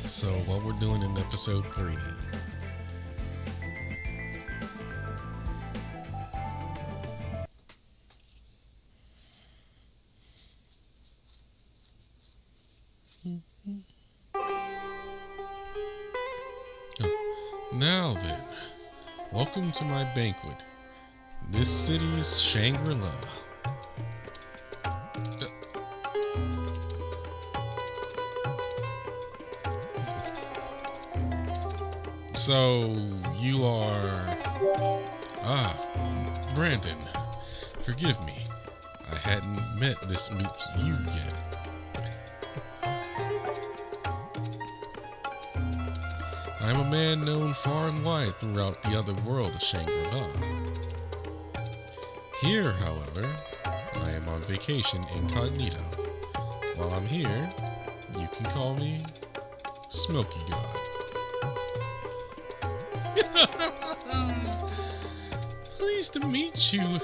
So what we're doing in episode 3 then? Now then, welcome to my banquet. This city's Shangri-La. So, you are... Brandon. Forgive me. I hadn't met this noob's you yet. I'm a man known far and wide throughout the other world of Shangri-La. Here, however, I am on vacation incognito. While I'm here, you can call me Smoky God. Pleased to meet you.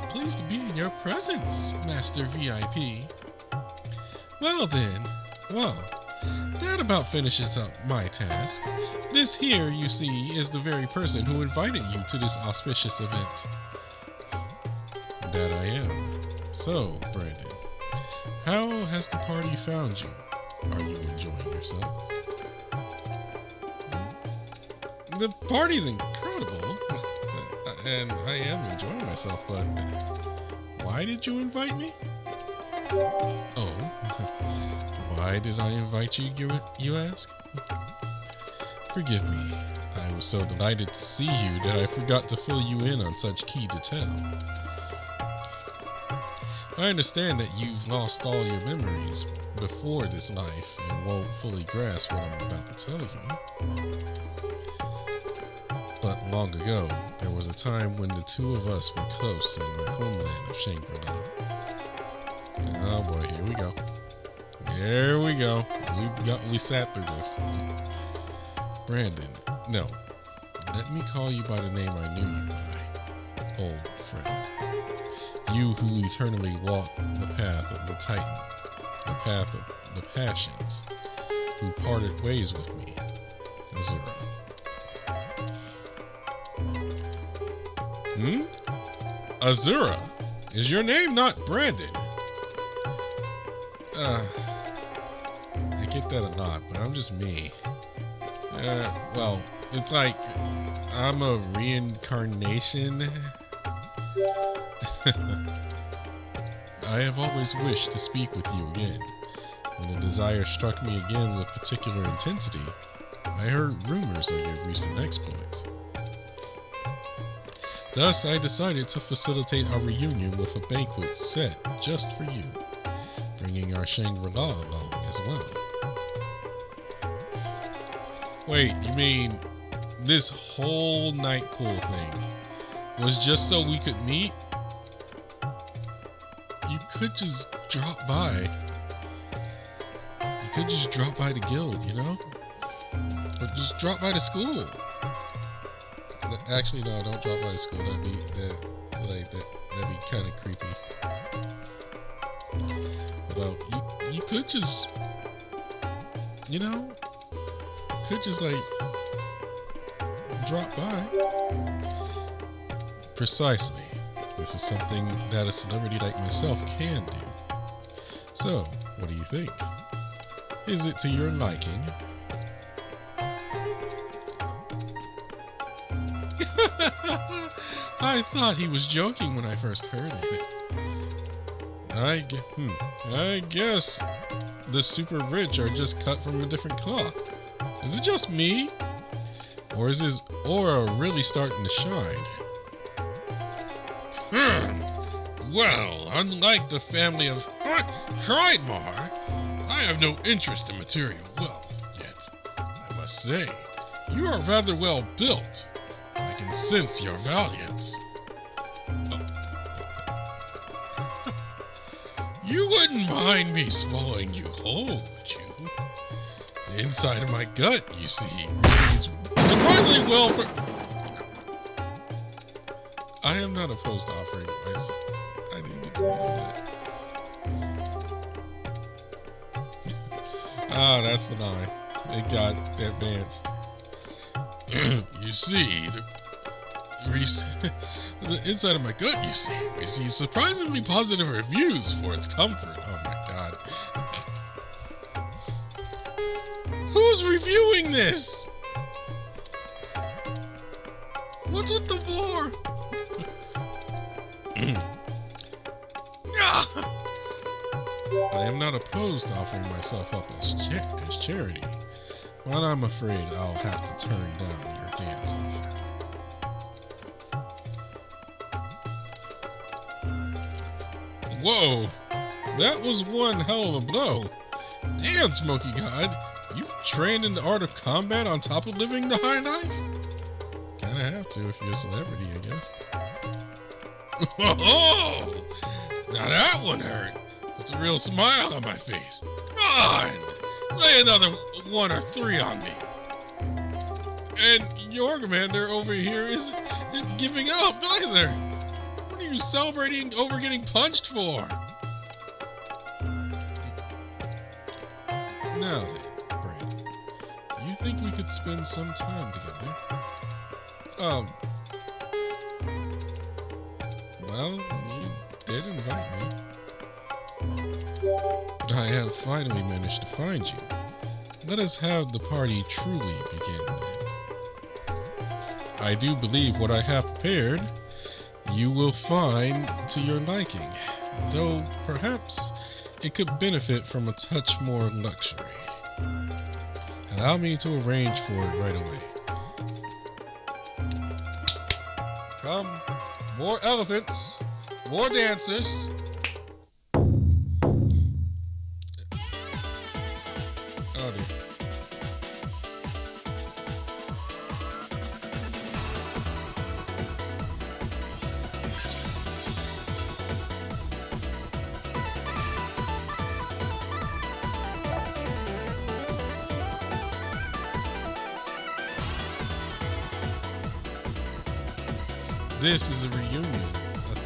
Pleased to be in your presence, Master VIP. Well then, that about finishes up my task. This here, you see, is the very person who invited you to this auspicious event. That I am. So, Brandon, how has the party found you? Are you enjoying yourself? The party's incredible, and I am enjoying myself, but why did you invite me? Oh, why did I invite you, you ask? Forgive me, I was so delighted to see you that I forgot to fill you in on such key detail. I understand that you've lost all your memories before this life and won't fully grasp what I'm about to tell you. But long ago, there was a time when the two of us were close in my homeland of Shangri-La. Oh boy, here we go. Here we go. We sat through this. Brandon, no. Let me call you by the name I knew you by. Old friend. You who eternally walked the path of the Titan. The path of the passions. Who parted ways with me. Azura. Azura? Is your name not Brandon? I get that a lot, but I'm just me. Well, it's like I'm a reincarnation. I have always wished to speak with you again. When the desire struck me again with particular intensity, I heard rumors of your recent exploits. Thus, I decided to facilitate our reunion with a banquet set just for you, bringing our Shangri-La along as well. Wait, you mean this whole night pool thing was just so we could meet? You could just drop by. You could just drop by the guild, you know? Or just drop by the school. Actually, no, don't drop by the school. That'd be kind of creepy. But you could just, you know, could just like drop by. Precisely. This is something that a celebrity like myself can do. So, what do you think? Is it to your liking? I thought he was joking when I first heard it. I guess the super rich are just cut from a different cloth. Is it just me? Or is his aura really starting to shine? Well, unlike the family of Kreidmar, I have no interest in material wealth yet. I must say, you are rather well built. I can sense your valiance. You wouldn't mind me swallowing you whole, would you? The inside of my gut, you see, receives surprisingly well for... I am not opposed to offering myself. I didn't get to know that. Ah, that's the lie. it got advanced. You see, the inside of my gut, you see, receives surprisingly positive reviews for its comfort. Oh my god. Who's reviewing this? What's with the vor? I am not opposed to offering myself up as charity, but I'm afraid I'll have to turn down your dance offer. Whoa, that was one hell of a blow. Damn, Smoky God, you trained in the art of combat on top of living the high life? Kinda have to if you're a celebrity, I guess. Oh, now that one hurt. Puts a real smile on my face. Come on, lay another 1 or 3 on me. And Jormungandr over here isn't giving up either. What are you celebrating over getting punched for? Now then, Brandon, you think we could spend some time together? Well, you did invite me. I have finally managed to find you. Let us have the party truly begin then. I do believe what I have prepared you will find to your liking, though perhaps it could benefit from a touch more luxury. Allow me to arrange for it right away. Come, more elephants, more dancers. Oh, dear. This is a reunion,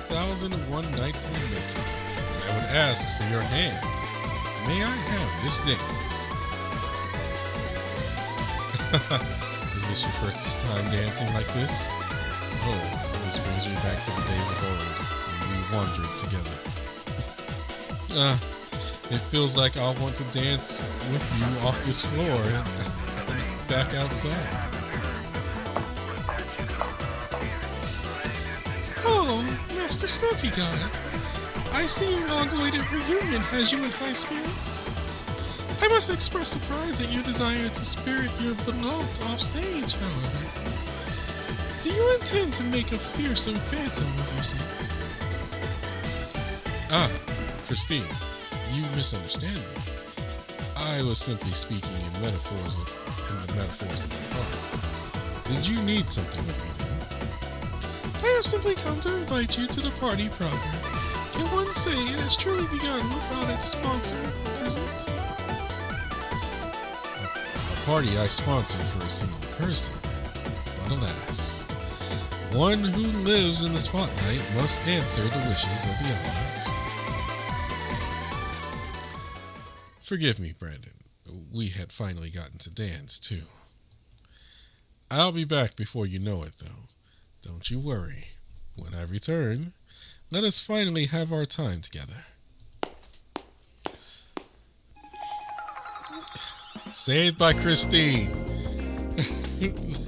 1,001 nights in the making, and I would ask for your hand. May I have this dance? Is this your first time dancing like this? Oh, this brings me back to the days of old, when we wandered together. It feels like I'll want to dance with you off this floor and back outside. Oh, Master Smoky God. I see your long-awaited reunion has you in high spirits. I must express surprise at your desire to spirit your beloved off stage, however. Do you intend to make a fearsome phantom of yourself? Ah, Christine, you misunderstand me. I was simply speaking in the metaphors of my heart. Did you need something with me then? I have simply come to invite you to the party proper. Can one say it has truly begun without its sponsor present? A party I sponsor for a single person. But alas, one who lives in the spotlight must answer the wishes of the audience. Forgive me, Brandon. We had finally gotten to dance, too. I'll be back before you know it, though. Don't you worry. When I return, let us finally have our time together. Saved by Christine.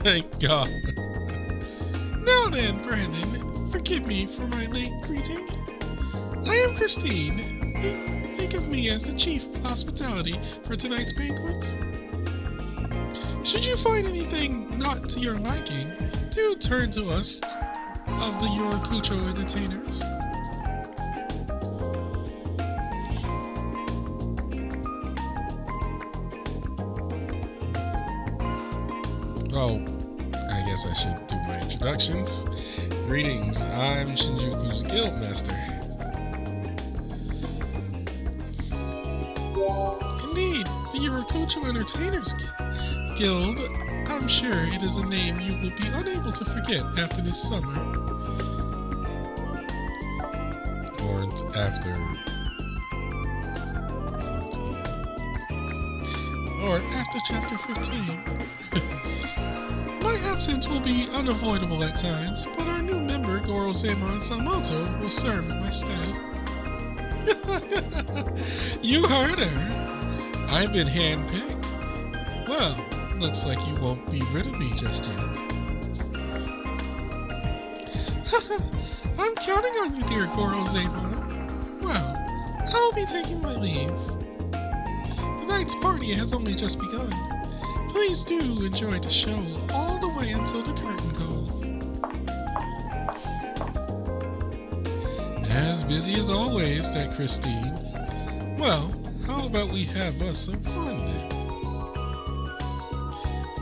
Thank God. Now then, Brandon, forgive me for my late greeting. I am Christine. Think of me as the chief of hospitality for tonight's banquet. Should you find anything not to your liking, do turn to us of the Yorokucho entertainers. Oh, I guess I should do my introductions. Greetings, I'm Shinjuku's Guildmaster. Indeed, the Yorokucho Entertainers Guild. I'm sure it is a name you will be unable to forget after this summer. Or to Chapter 15. My absence will be unavoidable at times, but our new member, Gorozemon Samoto, will serve in my stead. You heard her. I've been handpicked. Well, looks like you won't be rid of me just yet. I'm counting on you, dear Gorozemon. Well, I'll be taking my leave. The night's party has only just begun. Please do enjoy the show all the way until the curtain call. As busy as always, that Christine. Well, how about we have us some fun then?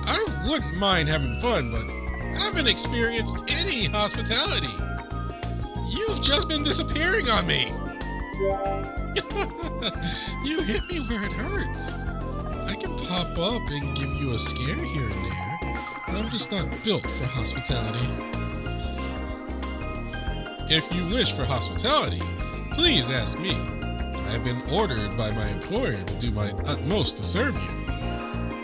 I wouldn't mind having fun, but I haven't experienced any hospitality. You've just been disappearing on me. You hit me where it hurts. I can pop up and give you a scare here and there, but I'm just not built for hospitality. If you wish for hospitality, please ask me. I have been ordered by my employer to do my utmost to serve you.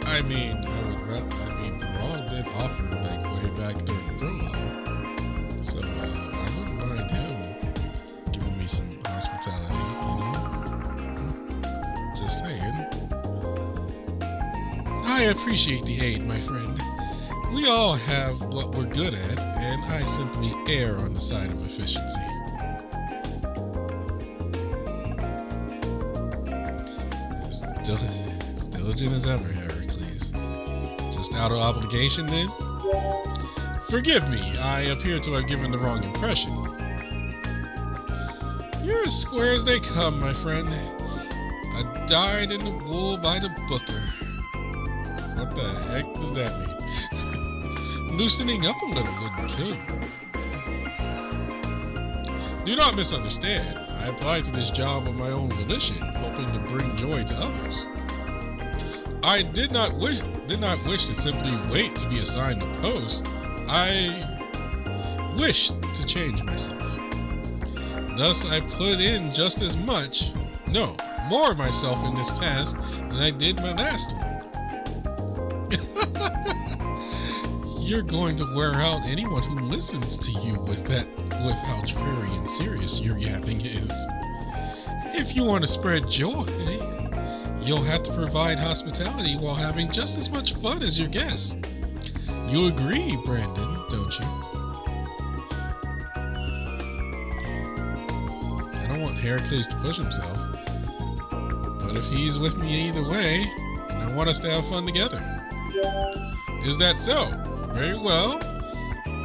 I mean, Barong did offer like way back during the prologue, so I wouldn't mind him giving me some hospitality, you know? Just saying. I appreciate the aid, my friend. We all have what we're good at, and I simply err on the side of efficiency. As diligent as ever, Heracles. Just out of obligation, then? Forgive me, I appear to have given the wrong impression. You're as square as they come, my friend. I dyed in the wool by the booker. What the heck does that mean? Loosening up a little wouldn't kill you. Do not misunderstand. I applied to this job of my own volition, hoping to bring joy to others. I did not wish to simply wait to be assigned a post. I wished to change myself. Thus, I put in just as much, no, more myself in this task than I did my last one. You're going to wear out anyone who listens to you with how dreary and serious your yapping is. If you want to spread joy, you'll have to provide hospitality while having just as much fun as your guests. You agree, Brandon, don't you? I don't want Heracles to push himself, but if he's with me either way, then I want us to have fun together. Is that so? Very well.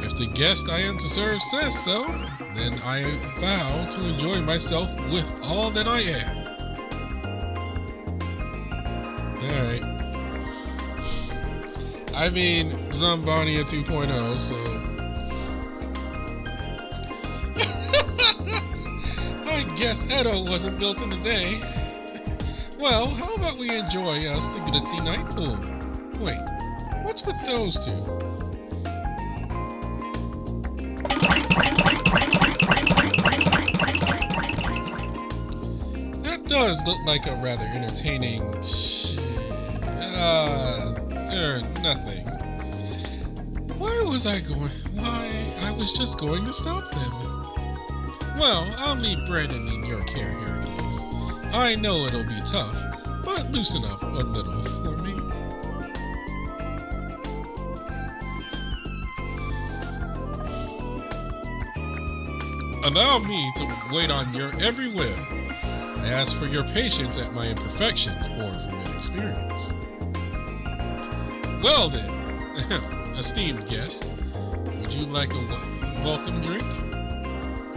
If the guest I am to serve says so, then I vow to enjoy myself with all that I am. Alright. I mean, Zombonia 2.0, so... I guess Edo wasn't built in a day. Well, how about we enjoy us the glitzy night pool? Wait, what's with those two? That does look like a rather entertaining nothing. Why I was just going to stop them. Well, I'll leave Brandon in your care, Heracles. I know it'll be tough, but loosen up a little for me. Allow me to wait on your every whim. I ask for your patience at my imperfections, born from inexperience. Well then, esteemed guest, would you like a welcome drink?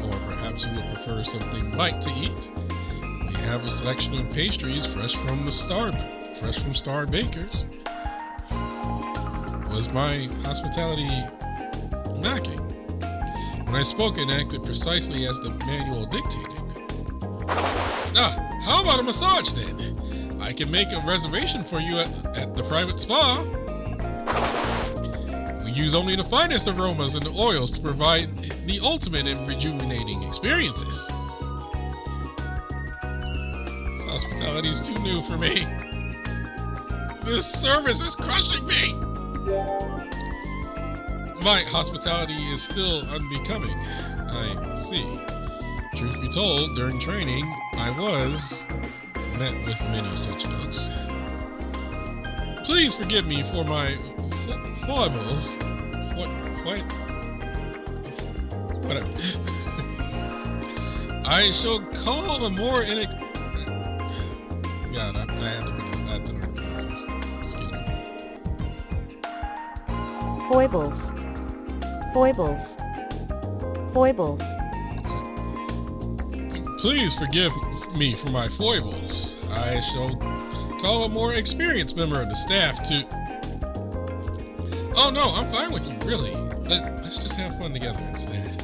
Or perhaps you would prefer something light to eat? We have a selection of pastries fresh from Star Bakers. Was my hospitality lacking? When I spoke and acted precisely as the manual dictated. How about a massage then? I can make a reservation for you at the private spa. We use only the finest aromas and oils to provide the ultimate in rejuvenating experiences. This hospitality is too new for me. This service is crushing me! My hospitality is still unbecoming. I see. Truth be told, during training, I was met with many such looks. Please forgive me for my foibles. What? Whatever. I shall call a more God, I have to pronounce this. Excuse me. Foibles. Please forgive me for my foibles. I shall call a more experienced member of the staff to... Oh no, I'm fine with you, really. Let's just have fun together instead.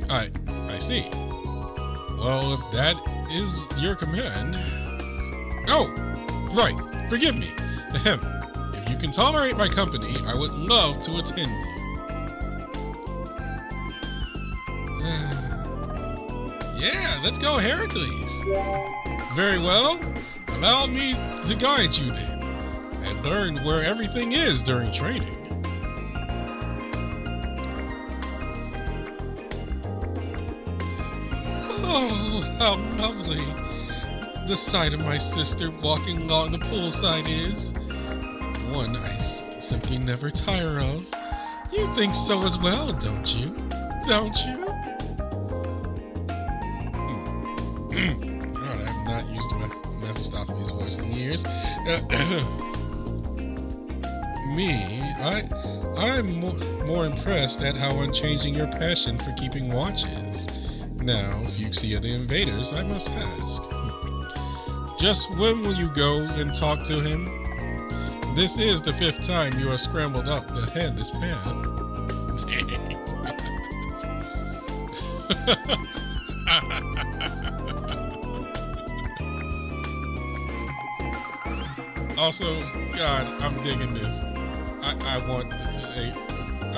I see. Well, if that is your command... Oh, right. Forgive me. Ahem. If you can tolerate my company, I would love to attend you. Yeah, let's go, Heracles. Very well. Allow me to guide you then, and learn where everything is during training. Oh, how lovely the sight of my sister walking along the poolside is. One I simply never tire of. You think so as well, don't you? Don't you? God, I have not used Mephistopheles' voice in years. I'm more impressed at how unchanging your passion for keeping watch is. Now, Fuchsia the Invaders, I must ask. Just when will you go and talk to him? This is the 5th time you have scrambled up to head this path. Also, God, I'm digging this. I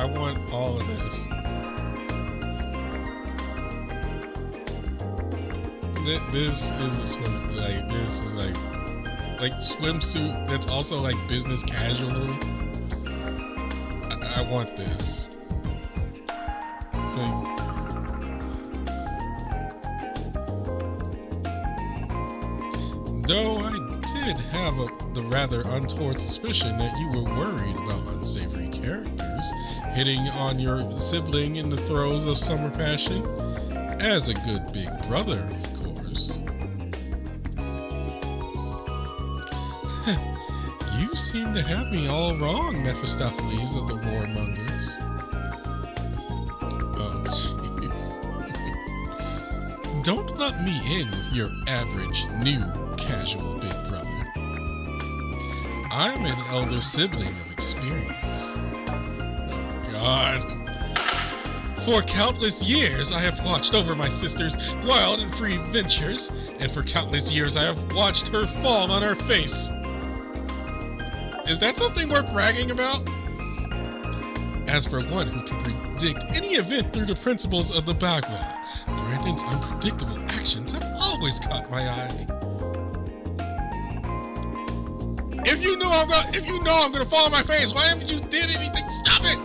want all of this. This is a swim, this is like swimsuit that's also like business casual. I want this. Though I did have the rather untoward suspicion that you were worried about unsavory characters hitting on your sibling in the throes of summer passion, as a good big brother, of course. You seem to have me all wrong, Mephistopheles of the Warmongers. Oh, jeez. Don't let me in with your average, new, casual big brother. I'm an elder sibling of experience. Oh, God. For countless years, I have watched over my sister's wild and free ventures, and for countless years, I have watched her fall on her face. Is that something worth bragging about? As for one who can predict any event through the principles of the Bagua, Brandon's unpredictable actions have always caught my eye. If you know I'm gonna fall on my face, why haven't you did anything to stop it?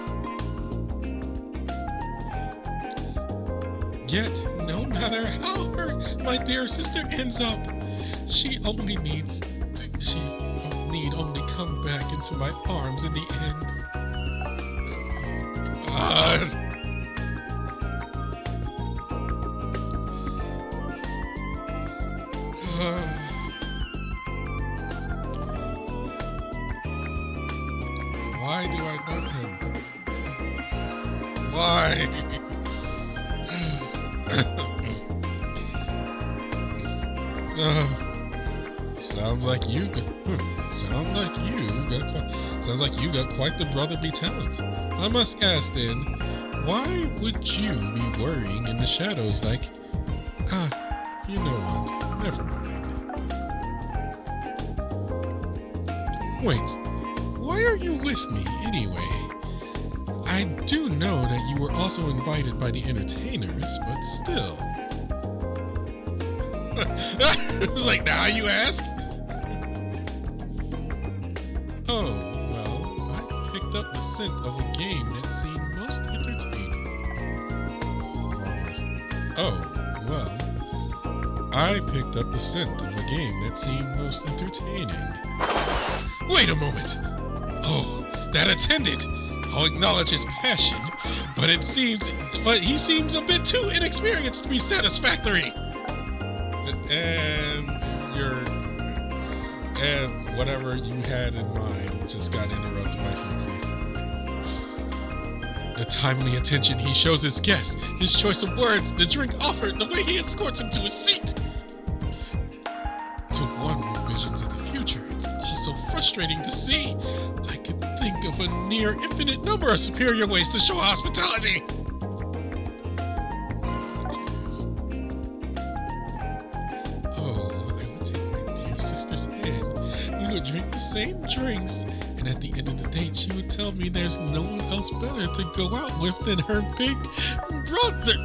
Yet, no matter how hurt my dear sister ends up, she need only come back into my arms in the end. God. Why do I know him? Why? Sounds like you got quite the brotherly talent. I must ask then, why would you be worrying in the shadows like, you know what, never mind. Wait, why are you with me anyway? I do know that you were also invited by the entertainers, but still. It's like, now you ask? Oh, well, I picked up the scent of a game that seemed most entertaining. Marvelous. Oh, well, I picked up the scent of a game that seemed most entertaining. Wait a moment! Oh, that attendant! I'll acknowledge his passion, but he seems a bit too inexperienced to be satisfactory. And whatever you had in mind just got interrupted by Fuxi. The timely attention he shows his guests, his choice of words, the drink offered, the way he escorts him to his seat. To one with visions of the future, it's also frustrating to see. I could think of a near infinite number of superior ways to show hospitality. Drink the same drinks, and at the end of the date she would tell me there's no one else better to go out with than her big brother.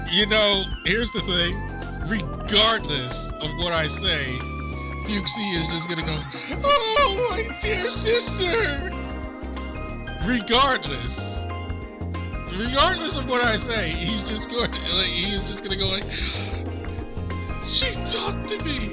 You know, here's the thing, regardless of what I say, Fuxi is just gonna go, oh my dear sister, regardless of what I say, he's just gonna go like, she talked to me.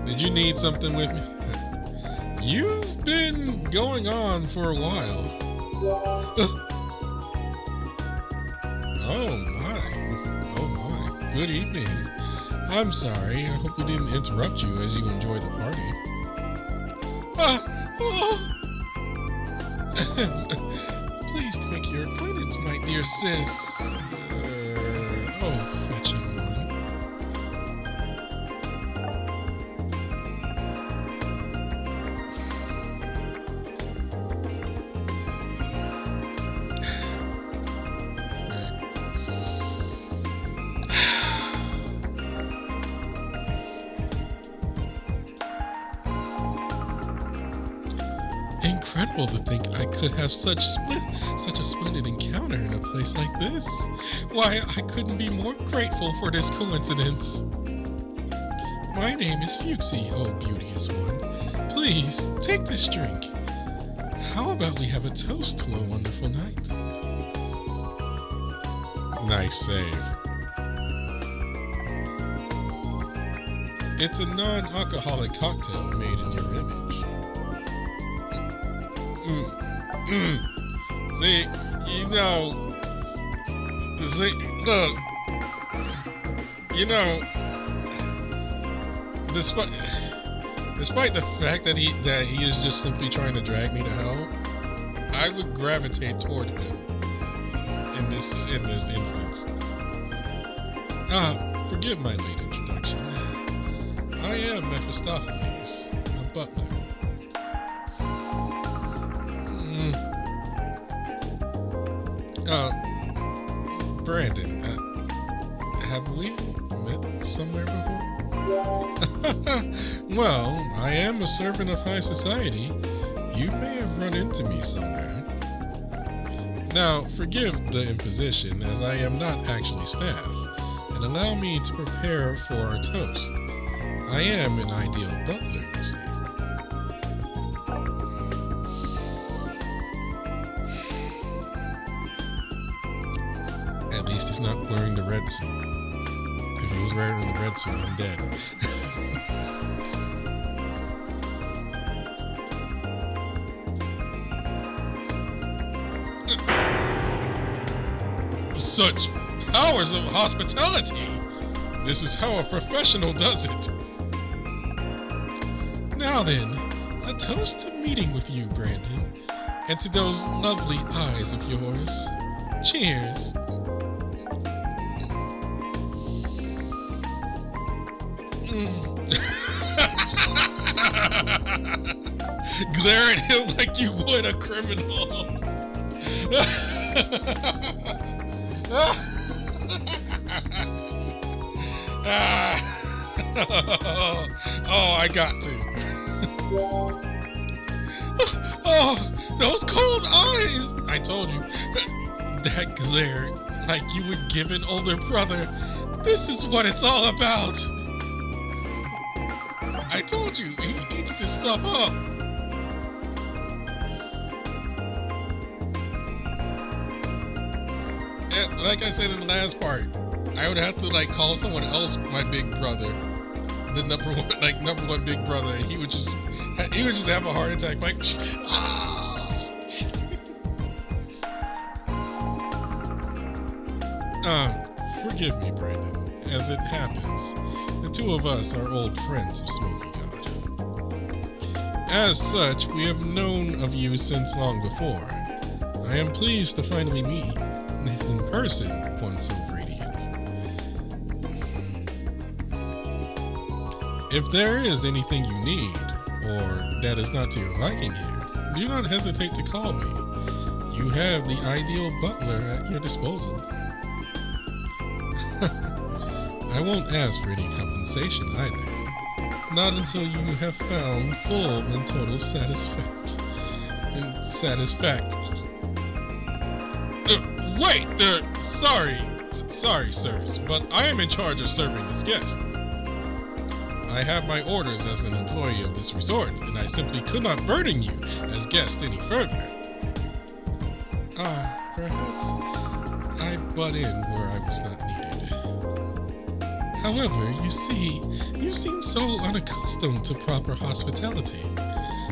Did you need something with me? You've been going on for a while. Oh my. Good evening. I'm sorry. I hope we didn't interrupt you as you enjoyed the party. Pleased to make your acquaintance, my dear sis. Fetching one. Incredible to think I could have such a splendid encounter in a place like this. Why, I couldn't be more grateful for this coincidence. My name is Fuxi, oh beauteous one. Please, take this drink. How about we have a toast to a wonderful night? Nice save. It's a non-alcoholic cocktail made in your image. See, look, despite the fact that he is just simply trying to drag me to hell, I would gravitate toward him in this instance. Forgive my late introduction. I am Mephistopheles, a butler. Brandon, have we met somewhere before? Well, I am a servant of high society. You may have run into me somewhere. Now, forgive the imposition, as I am not actually staff, and allow me to prepare for our toast. I am an ideal butler, you see. At least he's not wearing the red suit. If he was wearing the red suit, I'm dead. Such powers of hospitality! This is how a professional does it. Now then, a toast to meeting with you, Brandon, and to those lovely eyes of yours. Cheers. glare at him like you would a criminal. Oh, I got to. Oh, those cold eyes! I told you. That glare, like you would give an older brother. This is what it's all about. I told you, he eats this stuff up. And like I said in the last part, I would have to like call someone else my big brother, the number one big brother, and he would just have a heart attack, like, forgive me, Brandon. As it happens, the two of us are old friends of Smoky God. As such, we have known of you since long before. I am pleased to finally meet in person one so radiant. If there is anything you need, or that is not to your liking here, do not hesitate to call me. You have the ideal butler at your disposal. I won't ask for any compensation either. Not until you have found full and total satisfaction. Sorry, sirs, but I am in charge of serving this guest. I have my orders as an employee of this resort, and I simply could not burden you as guest any further. Perhaps I butt in where I was not needed. However, you see, you seem so unaccustomed to proper hospitality.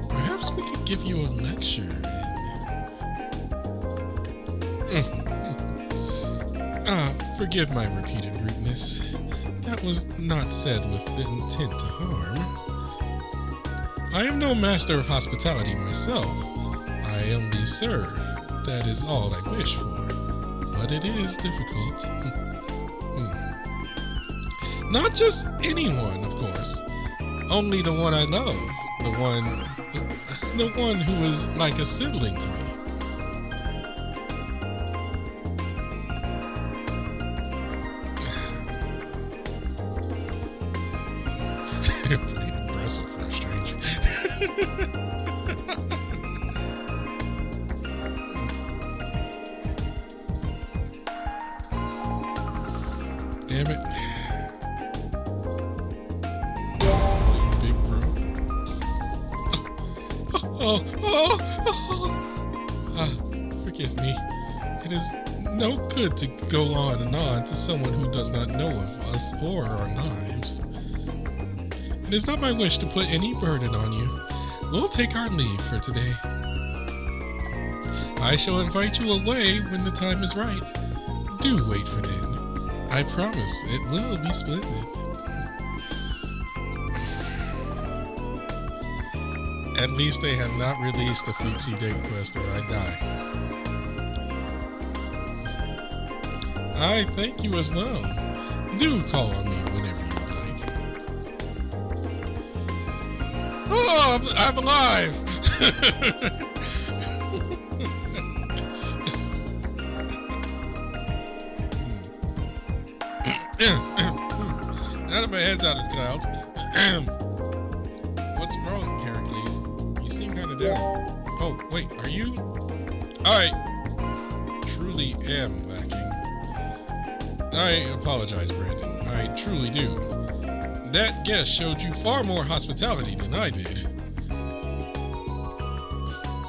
Perhaps we could give you a lecture forgive my repeated rudeness. That was not said with the intent to harm. I am no master of hospitality myself. I only serve. That is all I wish for. But it is difficult. Not just anyone, of course. Only the one I love. The one who is like a sibling to me. Pretty impressive for a stranger. Damn it. Big bro. Forgive me. It is no good to go on and on to someone who does not know of us or our lives. It is not my wish to put any burden on you. We'll take our leave for today. I shall invite you away when the time is right. Do wait for then. I promise it will be splendid. At least they have not released the Fuchsie date quest or I die. I thank you as well. Do call on me whenever you like. Oh, I'm alive! Now that my head's out of the clouds. What's wrong, Heracles? You seem kind of down. Oh, wait, are you? I truly am lacking. I apologize, Brandon. I truly do. That guest showed you far more hospitality than I did.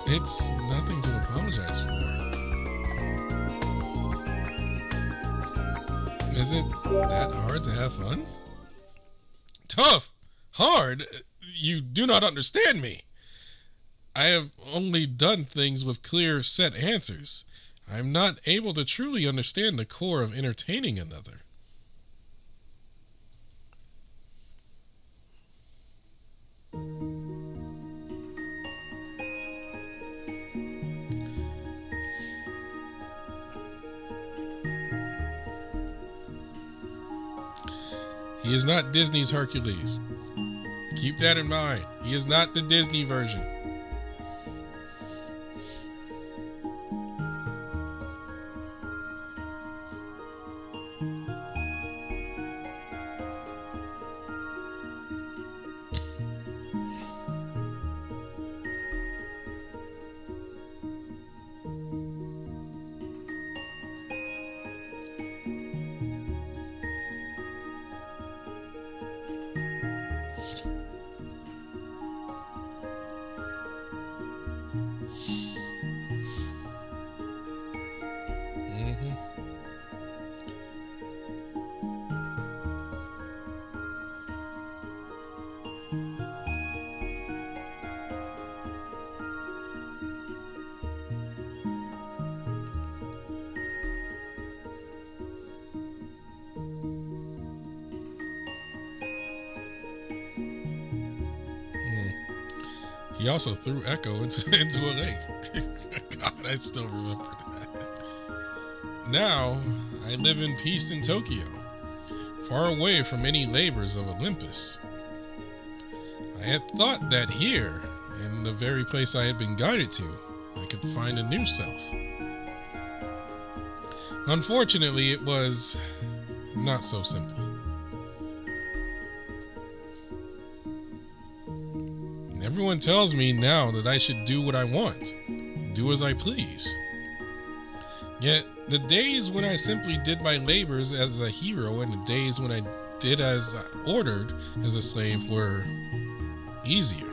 It's nothing to apologize for. Is it that hard to have fun? Tough? Hard? You do not understand me. I have only done things with clear, set answers. I am not able to truly understand the core of entertaining another. He is not Disney's Hercules. Keep that in mind. He is not the Disney version. He also threw Echo into a lake. God, I still remember that. Now, I live in peace in Tokyo, far away from any labors of Olympus. I had thought that here, in the very place I had been guided to, I could find a new self. Unfortunately, it was not so simple. Everyone tells me now that I should do what I want, do as I please. Yet, the days when I simply did my labors as a hero and the days when I did as I ordered as a slave were easier.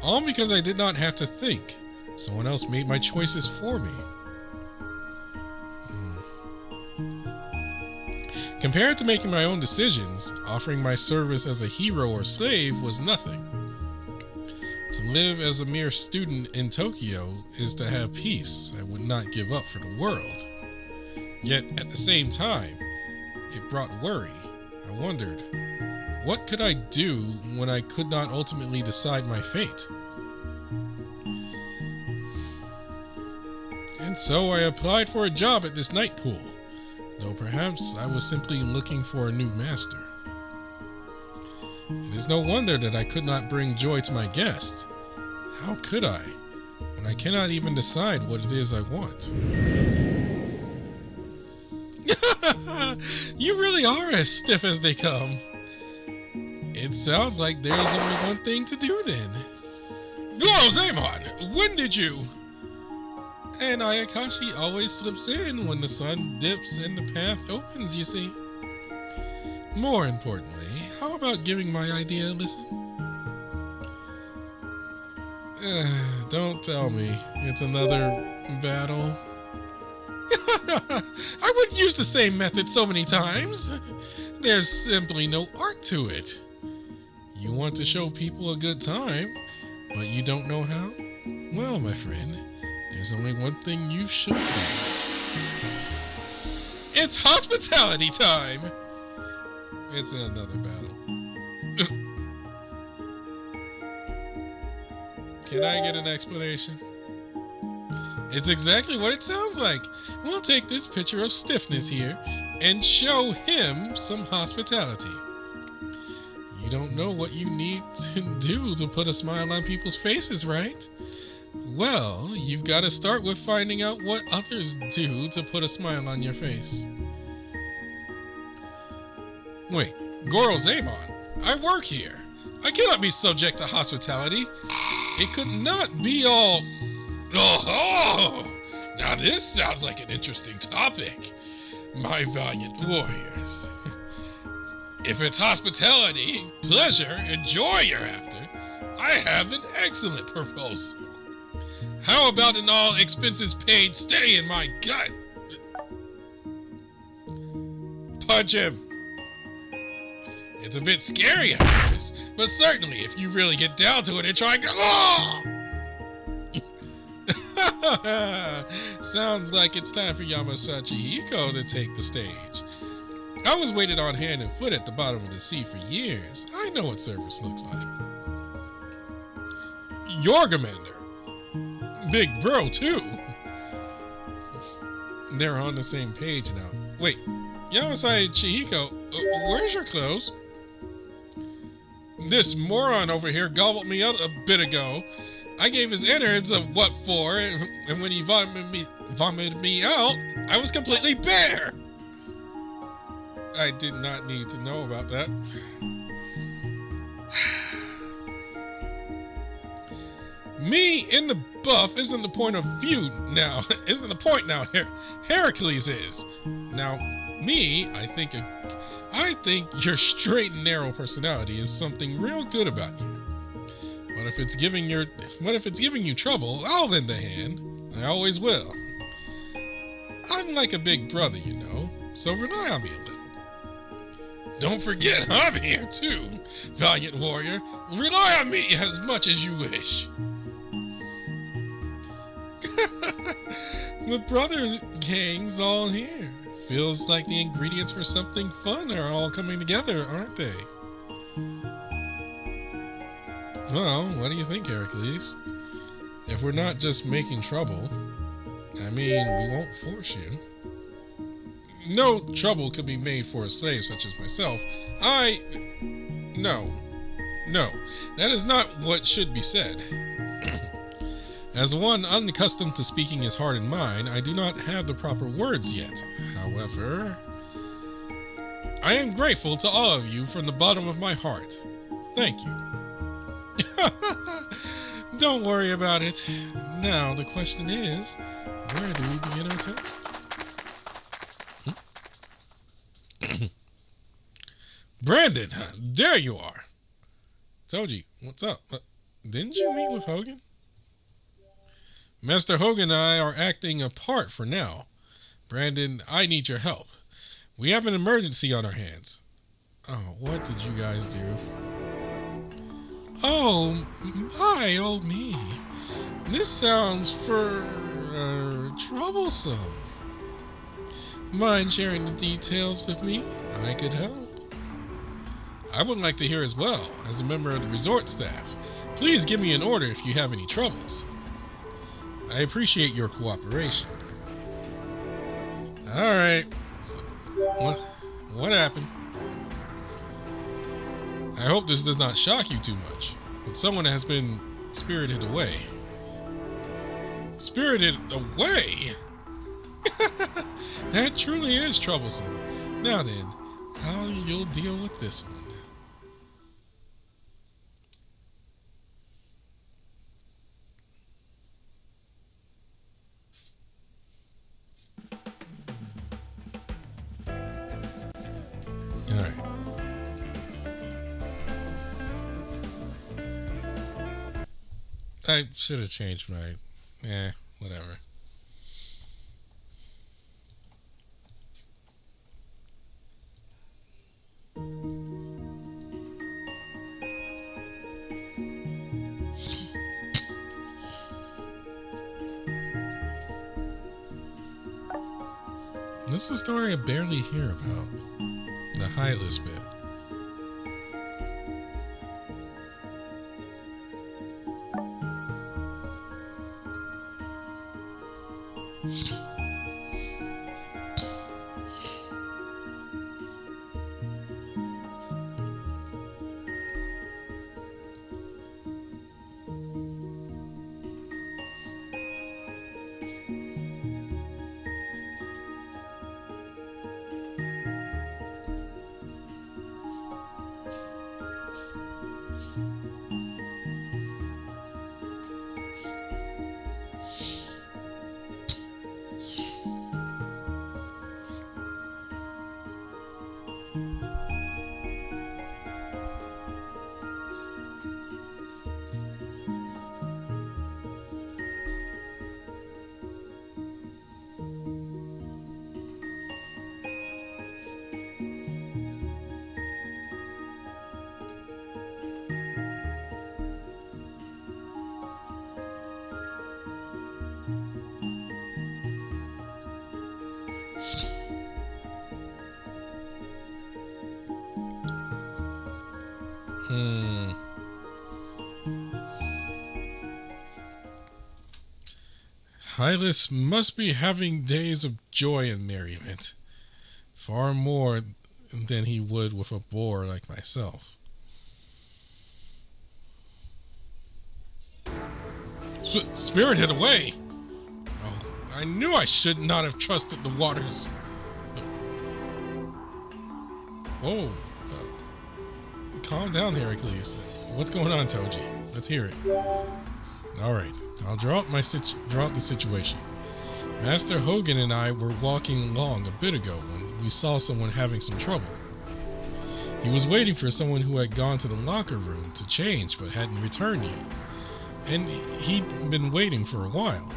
All because I did not have to think. Someone else made my choices for me. Compared to making my own decisions, offering my service as a hero or slave was nothing. To live as a mere student in Tokyo is to have peace I would not give up for the world. Yet, at the same time, it brought worry. I wondered, what could I do when I could not ultimately decide my fate? And so I applied for a job at this night pool, though perhaps I was simply looking for a new master. It is no wonder that I could not bring joy to my guests. How could I, when I cannot even decide what it is I want? You really are as stiff as they come. It sounds like there's only one thing to do then. Zamon, when did you? And Ayakashi always slips in when the sun dips and the path opens, you see. More importantly, how about giving my idea a listen? Don't tell me it's another battle. I wouldn't use the same method so many times. There's simply no art to it. You want to show people a good time, but you don't know how? Well, my friend, there's only one thing you should do. It's hospitality time! It's another battle. Can I get an explanation? It's exactly what it sounds like. We'll take this picture of stiffness here and show him some hospitality. You don't know what you need to do to put a smile on people's faces, right? Well, you've got to start with finding out what others do to put a smile on your face. Wait, Zamon, I work here. I cannot be subject to hospitality. It could not be all... Oh, now this sounds like an interesting topic, my valiant warriors. If it's hospitality, pleasure, and joy you're after, I have an excellent proposal. How about an all expenses paid stay in my gut? Punch him. It's a bit scary at first, but certainly if you really get down to it and try... Oh! Sounds like it's time for Yamasachi Hiko to take the stage. I was waited on hand and foot at the bottom of the sea for years. I know what service looks like. Jormungandr. Big bro, too. They're on the same page now. Wait, Yamasachi Hiko, where's your clothes? This moron over here gobbled me up a bit ago. I gave his innards a what for, and when he vomited me out, I was completely bare. I did not need to know about that. Me in the buff isn't the point of view now. Isn't the point now. Heracles is. Now, me, I think your straight and narrow personality is something real good about you. What if it's giving you trouble? I'll lend a hand. I always will. I'm like a big brother, you know, so rely on me a little. Don't forget, I'm here too, valiant warrior. Rely on me as much as you wish. The brothers gang's all here. Feels like the ingredients for something fun are all coming together, aren't they? Well, what do you think, Heracles? If we're not just making trouble, I mean, we won't force you. No trouble could be made for a slave such as myself. No. That is not what should be said. As one unaccustomed to speaking his heart and mind, I do not have the proper words yet. However, I am grateful to all of you from the bottom of my heart. Thank you. Don't worry about it. Now, the question is, where do we begin our test? Brandon, there you are. Told you, what's up? Didn't you meet with Hogan? Master Hogan and I are acting apart for now. Brandon, I need your help. We have an emergency on our hands. Oh, what did you guys do? Oh, my old me. This sounds troublesome. Mind sharing the details with me? I could help. I would like to hear as well, as a member of the resort staff. Please give me an order if you have any troubles. I appreciate your cooperation. Alright. So, what happened? I hope this does not shock you too much, but someone has been spirited away. Spirited away? That truly is troublesome. Now then, how you'll deal with this one? Alright. I should have changed my... whatever. This is a story I barely hear about. The Hylas bit. Hylas must be having days of joy and merriment, far more than he would with a boor like myself. Spirited away? Oh, I knew I should not have trusted the waters. Oh, calm down, Heracles. What's going on, Toji? Let's hear it. All right, I'll draw out the situation. Master Hogan and I were walking along a bit ago when we saw someone having some trouble. He was waiting for someone who had gone to the locker room to change but hadn't returned yet. And he'd been waiting for a while.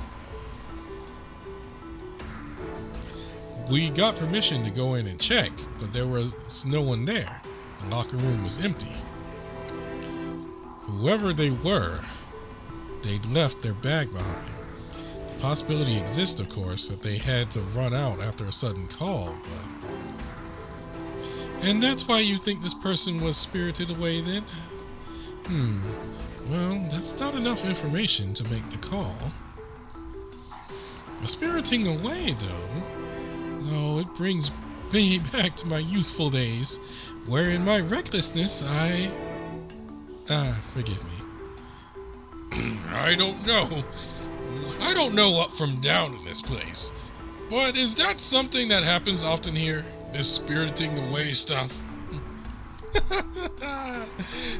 We got permission to go in and check, but there was no one there. The locker room was empty. Whoever they were, they'd left their bag behind. The possibility exists, of course, that they had to run out after a sudden call, but... And that's why you think this person was spirited away then? Well, that's not enough information to make the call. A spiriting away, though. Oh, it brings me back to my youthful days, where in my recklessness forgive me. I don't know up from down in this place. But is that something that happens often here? This spiriting away stuff?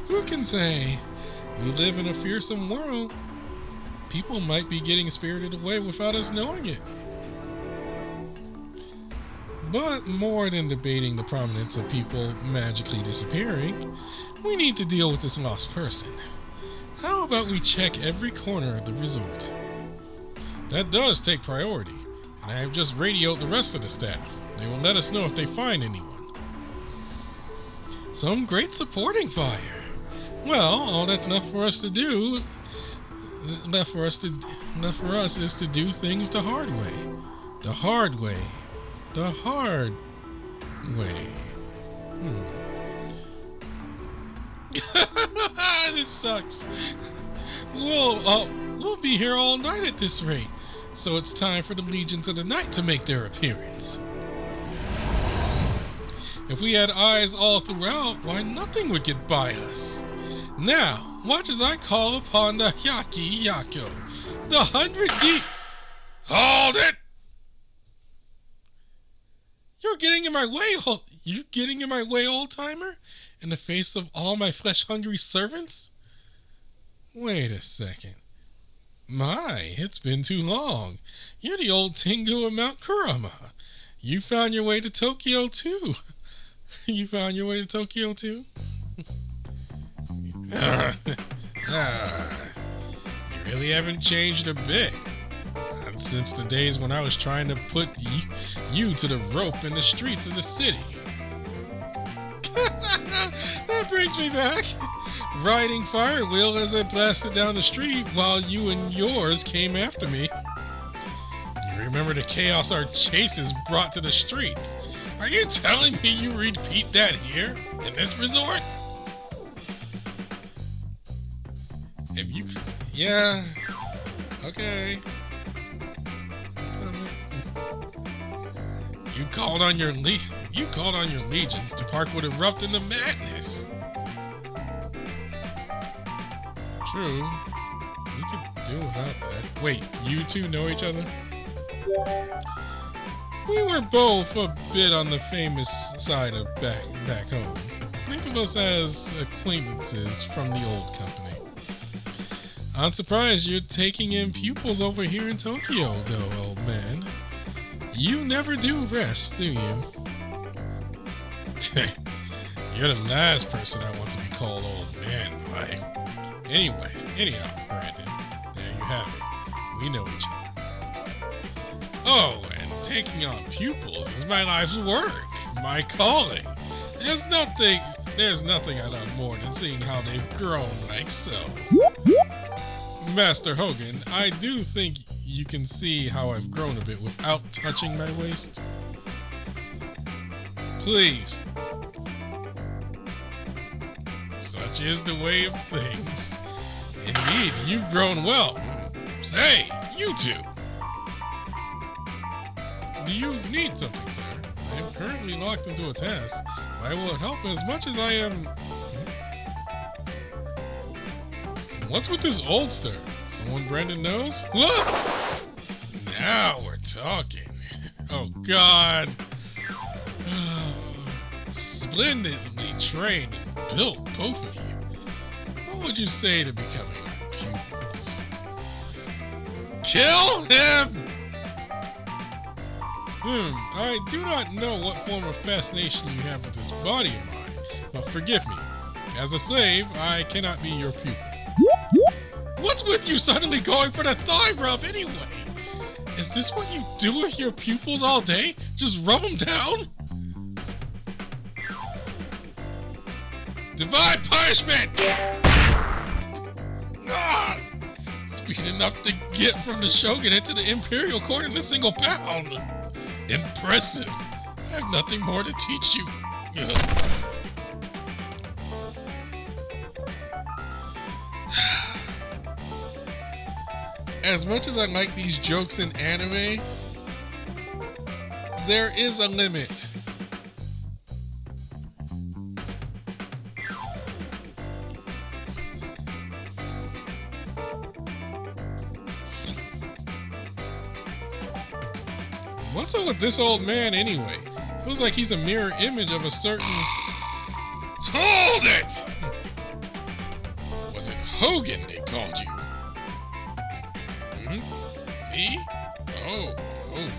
Who can say? We live in a fearsome world. People might be getting spirited away without us knowing it. But more than debating the prominence of people magically disappearing, we need to deal with this lost person. How about we check every corner of the resort? That does take priority, and I have just radioed the rest of the staff. They will let us know if they find anyone. Some great supporting fire. Well, all that's left for us is to do things the hard way. The hard way. The hard way. This sucks. We'll be here all night at this rate. So it's time for the Legions of the Night to make their appearance. If we had eyes all throughout, why nothing would get by us. Now, watch as I call upon the Yaki Yako, the 100 deep. Hold it! You're getting in my way, old-timer? In the face of all my flesh-hungry servants? Wait a second. My, it's been too long. You're the old Tengu of Mount Kurama. You found your way to Tokyo, too. You found your way to Tokyo, too? You really haven't changed a bit. Not since the days when I was trying to put you to the rope in the streets of the city. That brings me back. Riding Firewheel as I blasted down the street while you and yours came after me. You remember the chaos our chases brought to the streets. Are you telling me you repeat that here, in this resort? Yeah, okay. You called on your legions, the park would erupt into madness. True. We could do without that. Wait, you two know each other? We were both a bit on the famous side of back home. Think of us as acquaintances from the old company. I'm surprised you're taking in pupils over here in Tokyo, though, old man. You never do rest, do you? You're the last person I want to be called old man by. Anyhow, Brandon, there you have it. We know each other. Oh, and taking on pupils is my life's work, my calling. There's nothing I love more than seeing how they've grown like so. Master Hogan, I do think you can see how I've grown a bit without touching my waist. Please. Such is the way of things. Indeed, you've grown well. Say, you two. Do you need something, sir? I am currently locked into a task. I will help as much as I am. What's with this oldster? Someone Brandon knows? Whoa! Now we're talking. Oh, God. Splendidly trained and built, both of you. What would you say to becoming our pupils? Kill him! I do not know what form of fascination you have with this body of mine, but forgive me. As a slave, I cannot be your pupil. What's with you suddenly going for the thigh rub anyway? Is this what you do with your pupils all day? Just rub them down? Divine punishment! Ah! Speed enough to get from the Shogunate to the Imperial Court in a single pound. Impressive. I have nothing more to teach you. As much as I like these jokes in anime, there is a limit. What's up with this old man anyway? Feels like he's a mirror image of a certain... Hold it! Was it Hogan they called you? Me? Oh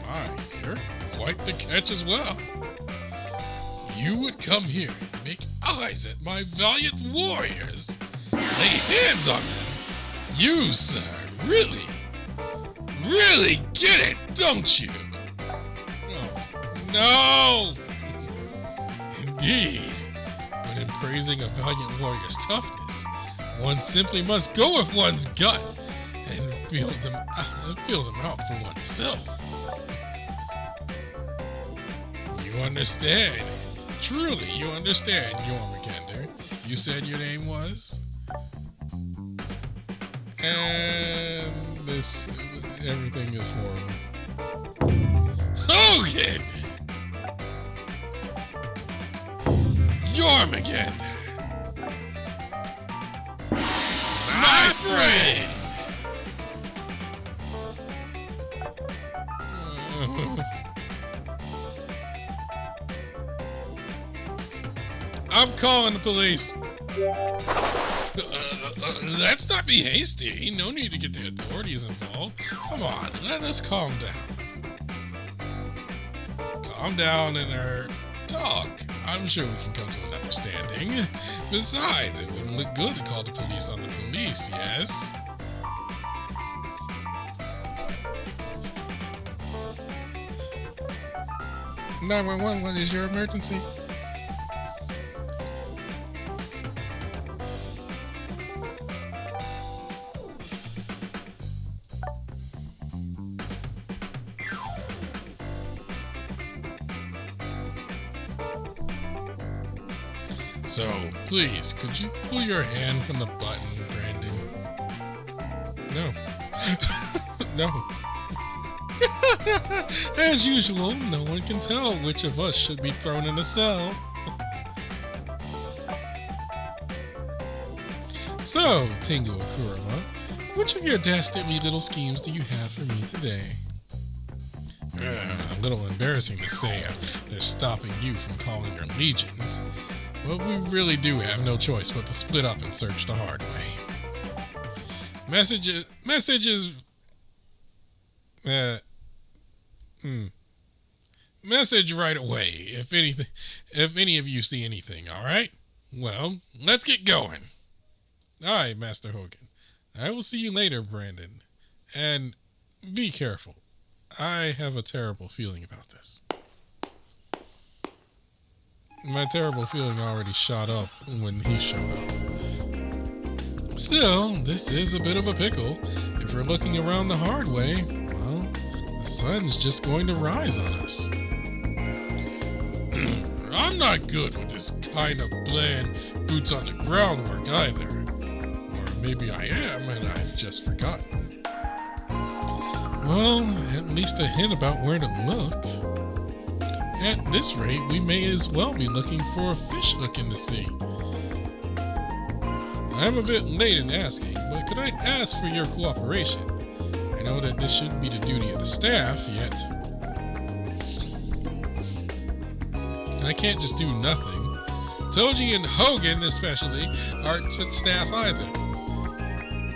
my, you're quite the catch as well. You would come here and make eyes at my valiant warriors. Lay hands on them. You, sir, really get it, don't you? No! Indeed, when in praising a valiant warrior's toughness, one simply must go with one's gut and feel them out for oneself. You understand. Truly, you understand, Jormungandr. You said your name was? And everything is horrible. Hogan! Jormungandr! My friend! I'm calling the police. Let's not be hasty. No need to get the authorities involved. Come on, let us calm down. Calm down and talk. I'm sure we can come to an understanding. Besides, it wouldn't look good to call the police on the police, yes? "911, what is your emergency?" So, please, could you pull your hand from the button, Brandon? No. No. As usual, no one can tell which of us should be thrown in a cell. So, Tengu Akurama, which of your dastardly little schemes do you have for me today? A little embarrassing to say after stopping you from calling your legions. But we really do have no choice but to split up and search the hard way. Message right away if any of you see anything, alright? Well, let's get going. Alright, Master Hogan. I will see you later, Brandon. And be careful. I have a terrible feeling about this. My terrible feeling already shot up when he showed up. Still, this is a bit of a pickle. If we're looking around the hard way, well, the sun's just going to rise on us. I'm not good with this kind of bland boots on the ground work either. Or maybe I am and I've just forgotten. Well, at least a hint about where to look. At this rate, we may as well be looking for a fish hook in the sea. I'm a bit late in asking, but could I ask for your cooperation? I know that this shouldn't be the duty of the staff, yet I can't just do nothing. Toji and Hogan, especially, aren't fit staff either.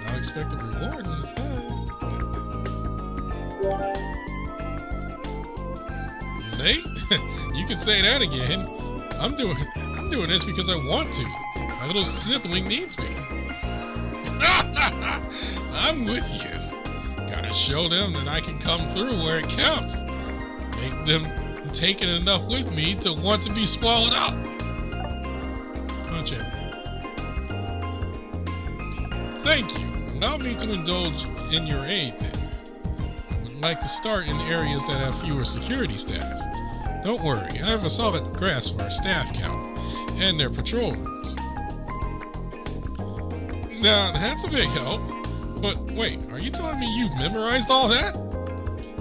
I'll expect a reward when it's done. Late? You can say that again. I'm doing this because I want to. My little sibling needs me. I'm with you. Gotta show them that I can come through where it counts. Make them take it enough with me to want to be swallowed up. Punch him. Thank you. Allow me to indulge in your aid then. I would like to start in areas that have fewer security staff. Don't worry, I have a solid grasp of our staff count and their patrol routes. Now, that's a big help. But wait, are you telling me you've memorized all that?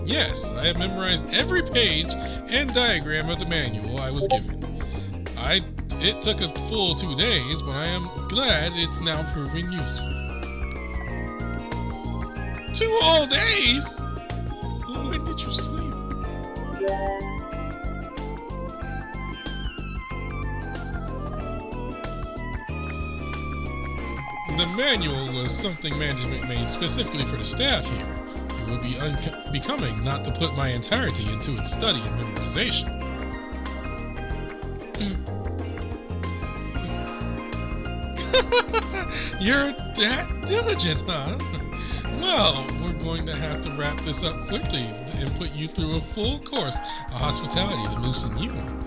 Yes, I have memorized every page and diagram of the manual I was given. It took a full 2 days, but I am glad it's now proving useful. 2 whole days? When did you sleep? The manual was something management made specifically for the staff here. It would be unbecoming not to put my entirety into its study and memorization. You're that diligent, huh? Well, we're going to have to wrap this up quickly and put you through a full course of hospitality to loosen you up.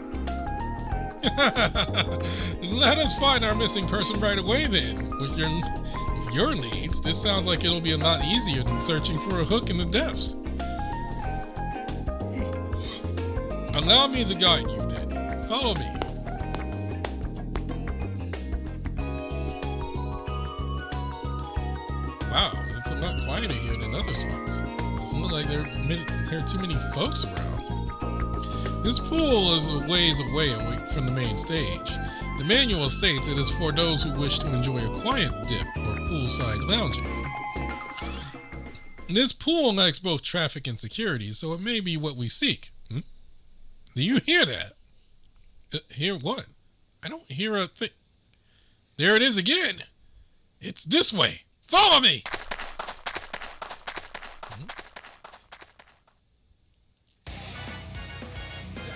Let us find our missing person right away then. With your needs, this sounds like it'll be a lot easier than searching for a hook in the depths. Allow me to guide you then. Follow me. Wow, it's a lot quieter here than other spots. Doesn't look like there are too many folks around. This pool is a ways away from the main stage. The manual states it is for those who wish to enjoy a quiet dip or poolside lounging. This pool lacks both traffic and security, so it may be what we seek. Do you hear that? Hear what? I don't hear a thing. There it is again. It's this way. Follow me!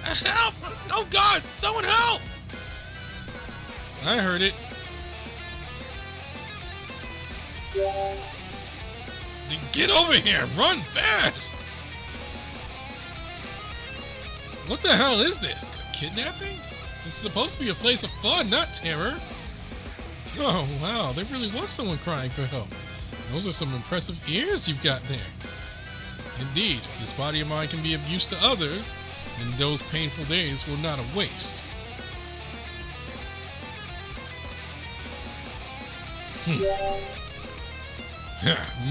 Help! Oh God! Someone help! I heard it. Get over here! Run fast! What the hell is this? A kidnapping? This is supposed to be a place of fun, not terror. Oh, wow, there really was someone crying for help. Those are some impressive ears you've got there. Indeed, if this body of mine can be of use to others, then those painful days were not a waste.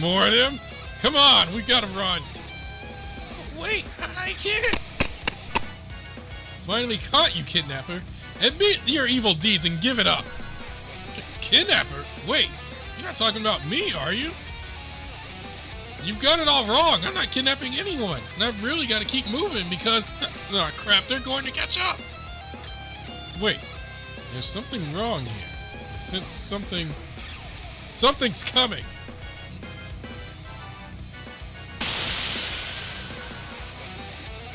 More of them? Come on, we gotta run. Wait, I can't. Finally caught you, kidnapper. Admit your evil deeds and give it up. Kidnapper? Wait, you're not talking about me, are you? You've got it all wrong. I'm not kidnapping anyone. And I've really got to keep moving because... Oh, crap, they're going to catch up. Wait, there's something wrong here. I sense something's coming.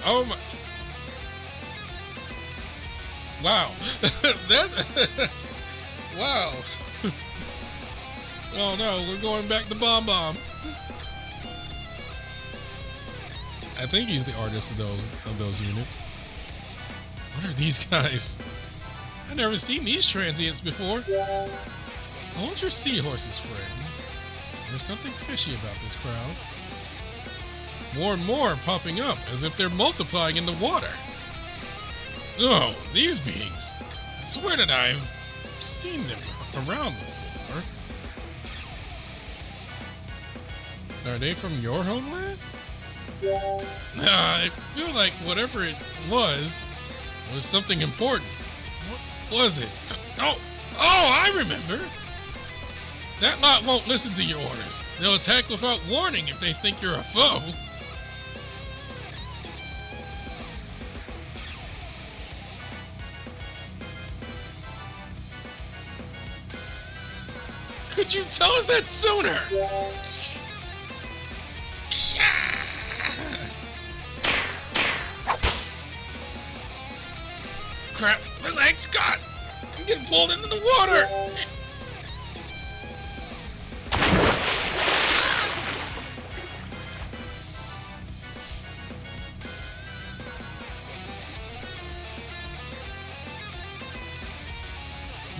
Oh my... Wow. Wow. Oh no, we're going back to Bomb Bomb. I think he's the artist of those units. What are these guys? I've never seen these transients before. Hold your seahorses, friend. There's something fishy about this crowd. More and more popping up as if they're multiplying in the water. Oh, these beings. I swear that I've seen them around before. Are they from your homeland? I feel like whatever it was something important. What was it? Oh, I remember. That lot won't listen to your orders. They'll attack without warning if they think you're a foe. Could you tell us that sooner? Crap, my leg's caught. I'm getting pulled into the water.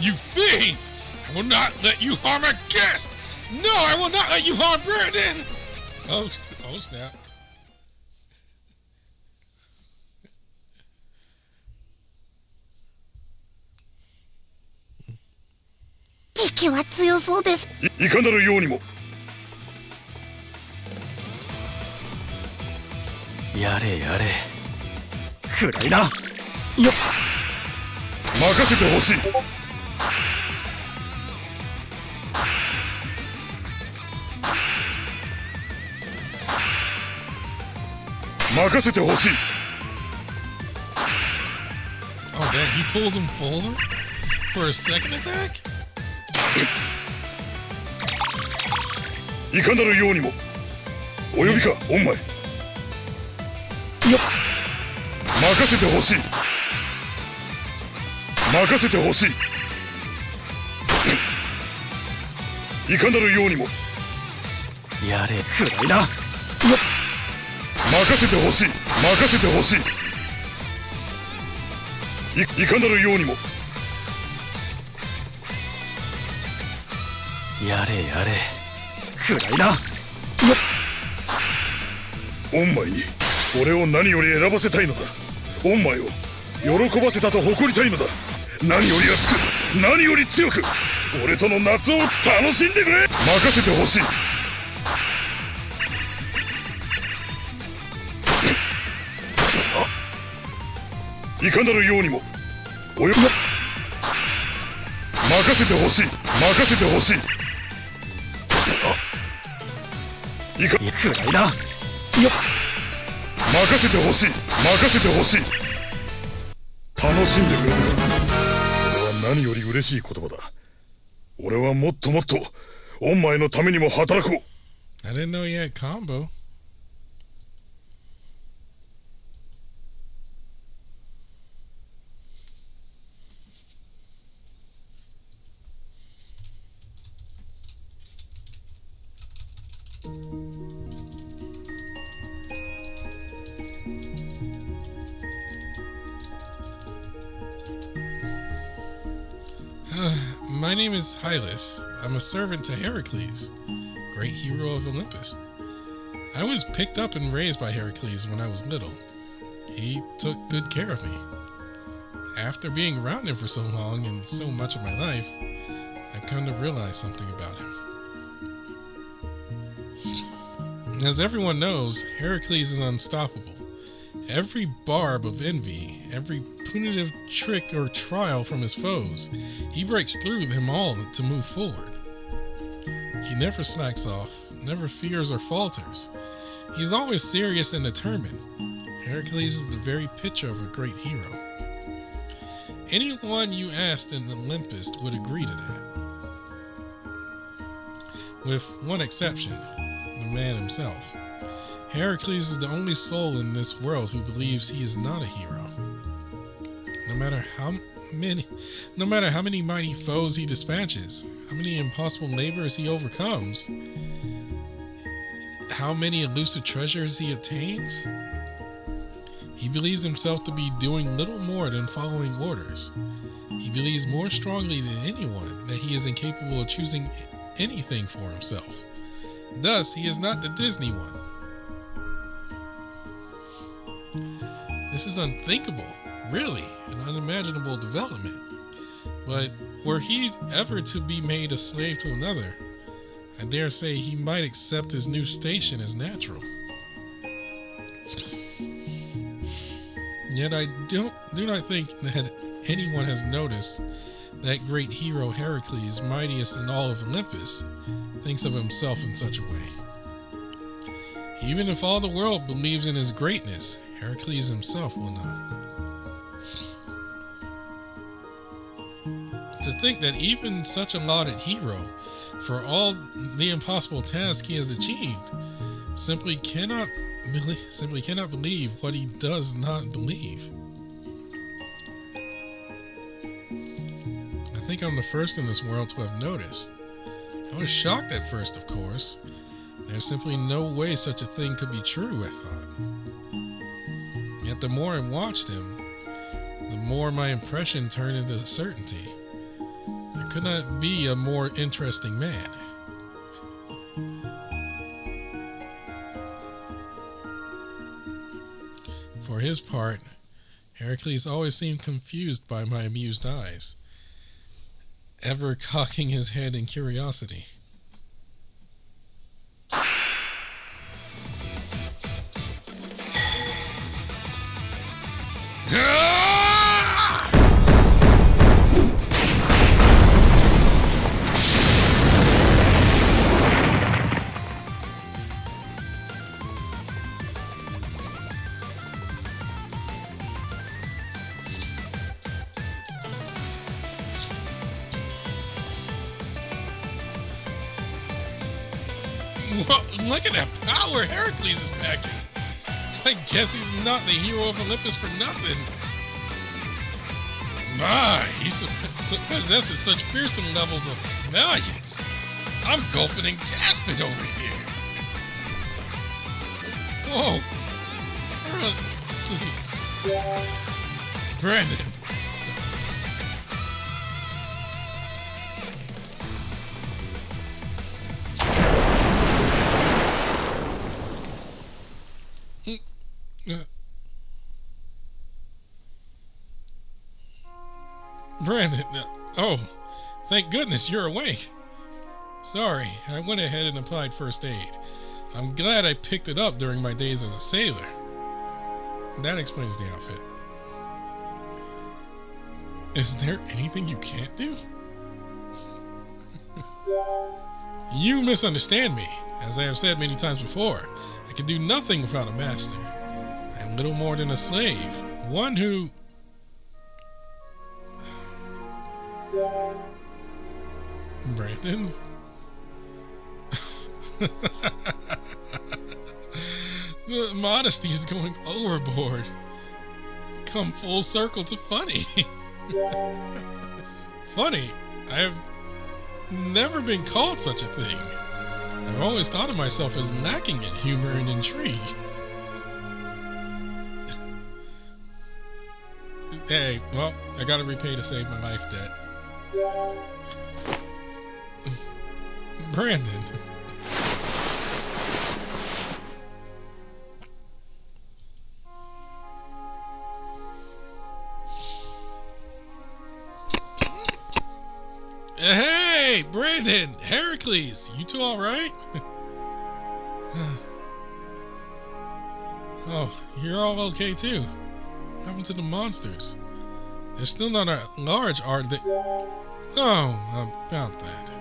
You fiend! I will not let you harm a guest! No, I will not let you harm Brandon! Oh snap. やれやれ暗いなよっ任せてほしい任せてほしい Oh, damn, he pulls him forward for a second attack? いかなるようにもお呼びかおんまいよっ任せてほしい任せてほしいいかなるようにもやれ暗いなよっ任せてほしい任せてほしいいかなるようにもやれやれ暗いなよっおんまいに俺を何より選ばせたいのだおんまいを喜ばせたと誇りたいのだ何より熱く何より強く俺との夏を楽しんでくれ任せてほしいいかなるようにもおよ任せてほしい任せてほしいいか暗いなよっ任せてほしい任せてほしい楽しんでくれるこれは何より嬉しい言葉だ俺はもっともっとおんまいのためにも働こう I didn't know he had combo. My name is Hylas. I'm a servant to Heracles, great hero of Olympus. I was picked up and raised by Heracles when I was little. He took good care of me. After being around him for so long and so much of my life, I've come to realize something about him. As everyone knows, Heracles is unstoppable. Every barb of envy, every punitive trick or trial from his foes, he breaks through them all to move forward. He never slacks off, never fears or falters. He's always serious and determined. Heracles is the very picture of a great hero. Anyone you asked in Olympus would agree to that. With one exception, the man himself. Heracles is the only soul in this world who believes he is not a hero. No matter how many mighty foes he dispatches, how many impossible labors he overcomes, how many elusive treasures he obtains, he believes himself to be doing little more than following orders. He believes more strongly than anyone that he is incapable of choosing anything for himself. Thus, he is not the Disney one. This is unthinkable, really, an unimaginable development. But were he ever to be made a slave to another, I dare say he might accept his new station as natural. Yet I do not think that anyone has noticed that great hero Heracles, mightiest in all of Olympus, thinks of himself in such a way. Even if all the world believes in his greatness, Heracles himself will not. To think that even such a lauded hero, for all the impossible tasks he has achieved, simply cannot believe what he does not believe. I think I'm the first in this world to have noticed. I was shocked at first, of course. There's simply no way such a thing could be true, I thought. Yet the more I watched him, the more my impression turned into certainty. There could not be a more interesting man. For his part, Heracles always seemed confused by my amused eyes, ever cocking his head in curiosity. Whoa, look at that power Heracles is packing. I guess he's not the hero of Olympus for nothing. My, he possesses such fearsome levels of valiance. I'm gulping and gasping over here. Whoa. Please. Brandon. Brandon, oh, thank goodness you're awake. Sorry, I went ahead and applied first aid. I'm glad I picked it up during my days as a sailor. That explains the outfit. Is there anything you can't do? You misunderstand me. As I have said many times before, I can do nothing without a master. I am little more than a slave, one who... Brandon? The modesty is going overboard. Come full circle to funny. Funny? I have never been called such a thing. I've always thought of myself as lacking in humor and intrigue. Hey, well, I gotta repay to save my life debt. Brandon. Hey, Brandon, Heracles, you two all right? Oh, you're all okay too. What happened to the monsters? They're still not at large, are they? Oh, about that.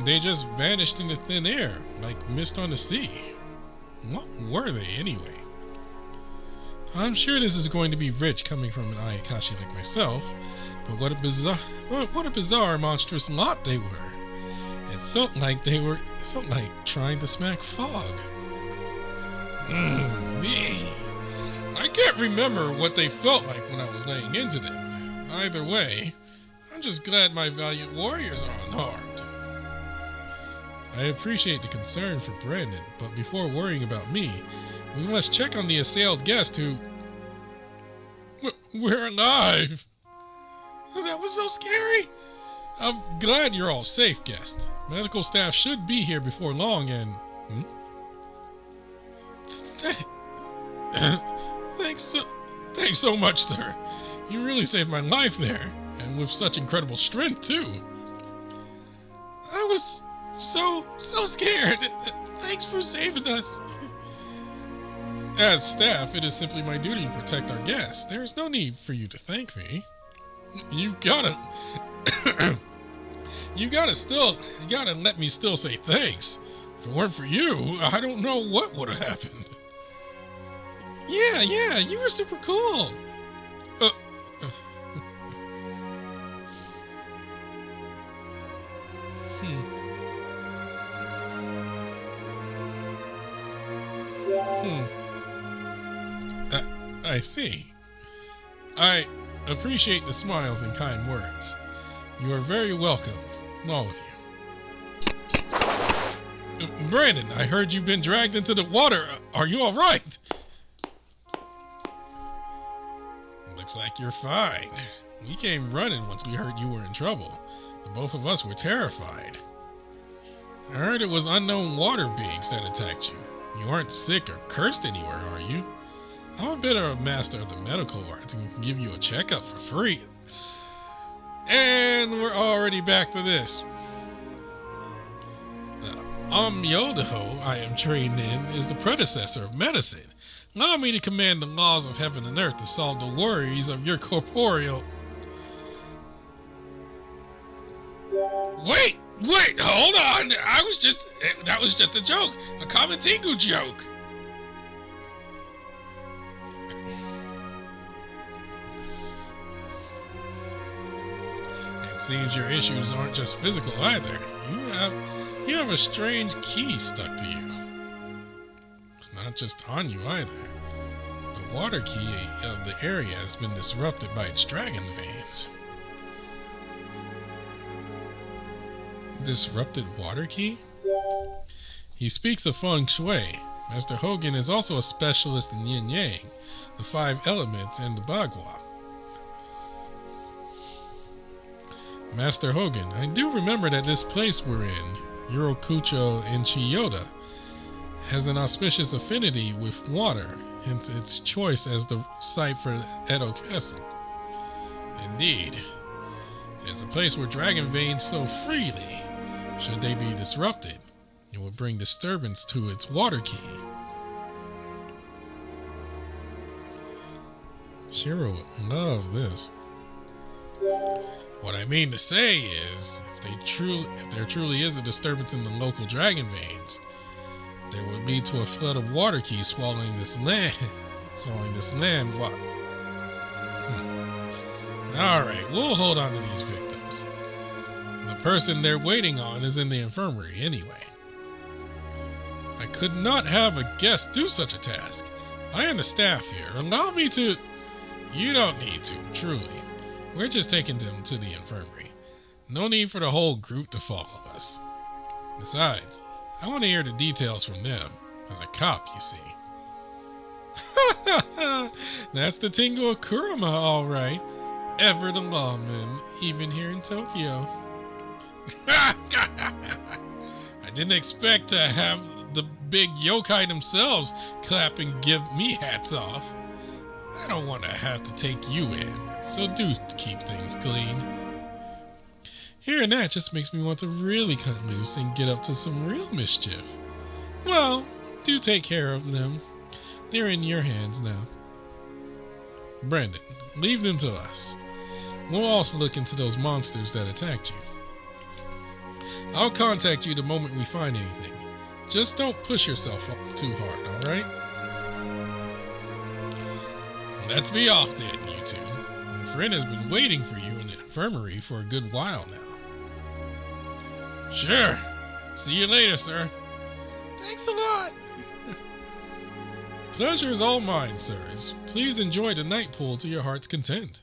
They just vanished into thin air, like mist on the sea. What were they anyway? I'm sure this is going to be rich coming from an Ayakashi like myself, but what a bizarre, monstrous lot they were. It felt like trying to smack fog. Me. I can't remember what they felt like when I was laying into them. Either way, I'm just glad my valiant warriors are unharmed. I appreciate the concern for Brandon, but before worrying about me, we must check on the assailed guest who... We're alive! That was so scary! I'm glad you're all safe, guest. Medical staff should be here before long and... Thanks so much, sir. You really saved my life there, and with such incredible strength, too. I was so scared. Thanks for saving us. As staff, it is simply my duty to protect our guests. There is no need for you to thank me. You gotta let me still say thanks. If it weren't for you, I don't know what would have happened. Yeah, you were super cool. I see. I appreciate the smiles and kind words. You are very welcome, all of you. Brandon, I heard you've been dragged into the water. Are you all right? Looks like you're fine. We came running once we heard you were in trouble. And both of us were terrified. I heard it was unknown water beings that attacked you. You aren't sick or cursed anywhere, are you? I'm a bit of a master of the medical arts and can give you a checkup for free. And we're already back to this. The Amyodaho I am trained in is the predecessor of medicine. Allow me to command the laws of heaven and earth to solve the worries of your corporeal... Wait, hold on. That was just a joke. A common Tengu joke. It seems your issues aren't just physical either. You have a strange key stuck to you. It's not just on you either. The water key of the area has been disrupted by its dragon veins. Disrupted water key? He speaks of feng shui. Master Hogan is also a specialist in yin yang, the 5 elements, and the bagua. Master Hogan, I do remember that this place we're in, Yorokucho in Chiyoda, has an auspicious affinity with water, hence its choice as the site for Edo Castle. Indeed, it is a place where dragon veins flow freely. Should they be disrupted, it would bring disturbance to its water key. Shiro would love this. What I mean to say is, if there truly is a disturbance in the local dragon veins, they would lead to a flood of water keys swallowing this land. Alright, we'll hold on to these victims. The person they're waiting on is in the infirmary anyway. I could not have a guest do such a task. I am the staff here. Allow me to... You don't need to, truly. We're just taking them to the infirmary. No need for the whole group to follow us. Besides, I want to hear the details from them. As a cop, you see. That's the Tingo Kurama, all right. Ever the lawman, even here in Tokyo. I didn't expect to have the big yokai themselves clap and give me hats off. I don't want to have to take you in, so do keep things clean. Hearing that just makes me want to really cut loose and get up to some real mischief. Well, do take care of them. They're in your hands now. Brandon, leave them to us. We'll also look into those monsters that attacked you. I'll contact you the moment we find anything. Just don't push yourself too hard, alright? Let's be off then, you two. Your friend has been waiting for you in the infirmary for a good while now. Sure. See you later, sir. Thanks a lot. Pleasure is all mine, sirs. Please enjoy the night pool to your heart's content.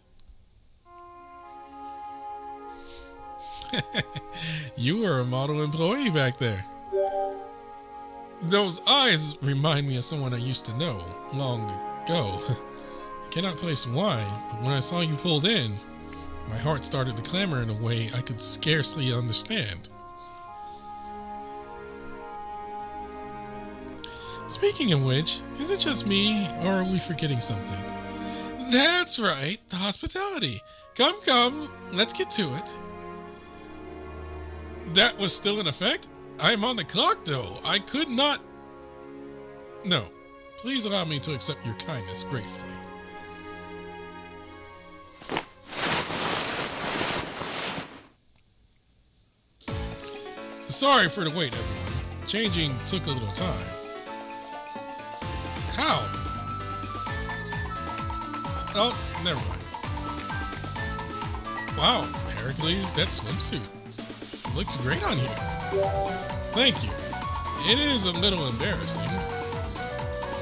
You were a model employee back there. Those eyes remind me of someone I used to know long ago. I cannot place why, but when I saw you pulled in, my heart started to clamor in a way I could scarcely understand. Speaking of which, is it just me, or are we forgetting something? That's right, the hospitality. Come, let's get to it. That was still in effect? I'm on the clock, though. I could not... No, please allow me to accept your kindness gratefully. Sorry for the wait, everyone. Changing took a little time. How? Oh, never mind. Wow, Heracles, that swimsuit looks great on you. Thank you. It is a little embarrassing.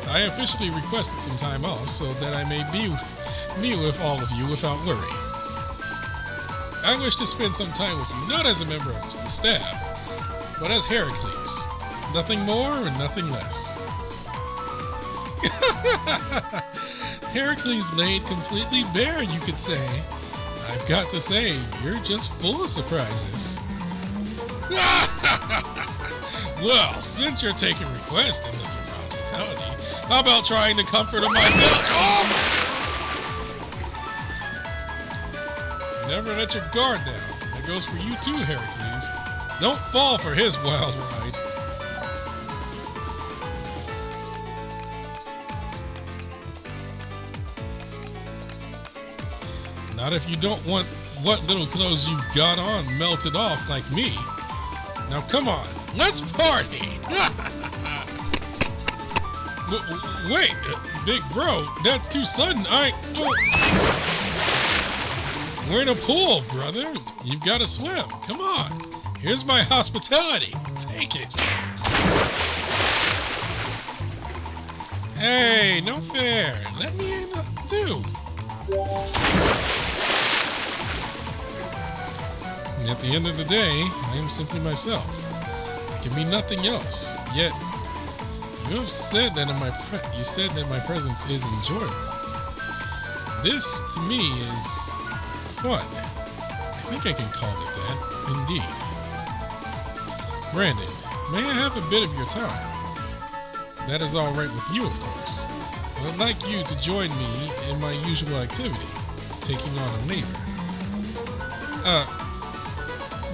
I officially requested some time off so that I may be with all of you without worry. I wish to spend some time with you, not as a member of the staff, but as Heracles. Nothing more and nothing less. Heracles laid completely bare, you could say. I've got to say, you're just full of surprises. Well, since you're taking requests and looking for hospitality, how about trying the comfort of my village? Oh! Never let your guard down. That goes for you too, Heracles. Don't fall for his wild ride. Not if you don't want what little clothes you've got on melted off like me. Now come on, let's party! Wait, big bro, that's too sudden. We're in a pool, brother. You've got to swim. Come on. Here's my hospitality. Take it. Hey, no fair. Let me in too. And at the end of the day, I am simply myself. I can be nothing else. Yet, you have said that my presence is enjoyable. This, to me, is fun. I think I can call it that. Indeed. Brandon, may I have a bit of your time? That is all right with you, of course. I would like you to join me in my usual activity, taking on a labor.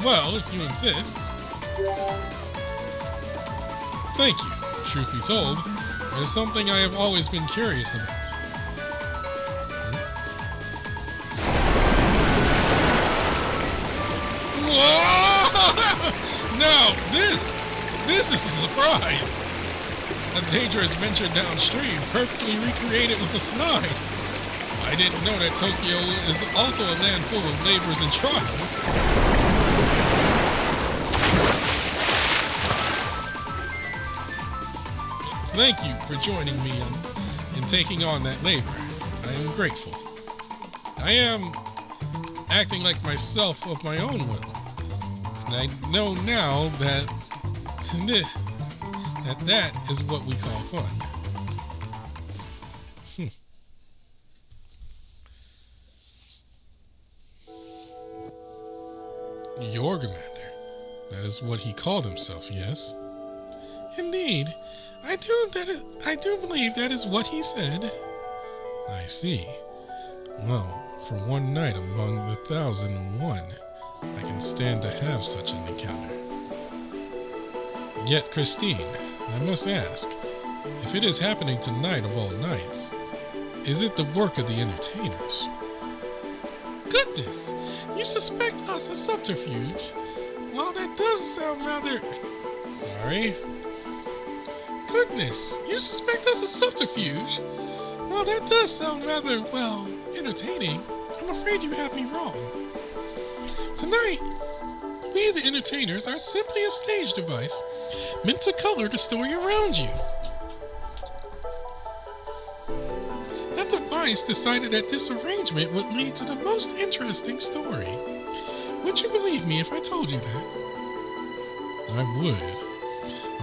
Well, if you insist. Thank you. Truth be told, it is something I have always been curious about. Whoa! No, this is a surprise. A dangerous venture downstream, perfectly recreated with a slide. I didn't know that Tokyo is also a land full of labors and trials. Thank you for joining me in taking on that labor. I am grateful. I am acting like myself of my own will. And I know now that that is what we call fun. Jormungandr. That is what he called himself, yes? Indeed. I do believe that is what he said. I see. Well, for one night among the 1,001, I can stand to have such an encounter. Yet, Christine, I must ask, if it is happening tonight of all nights, is it the work of the entertainers? Goodness! You suspect us of subterfuge? Well, that does sound rather... Sorry? Goodness! You suspect us of subterfuge? Well, that does sound rather, well, entertaining. I'm afraid you have me wrong. Tonight, we the entertainers are simply a stage device meant to color the story around you. That device decided that this arrangement would lead to the most interesting story. Would you believe me if I told you that? I would.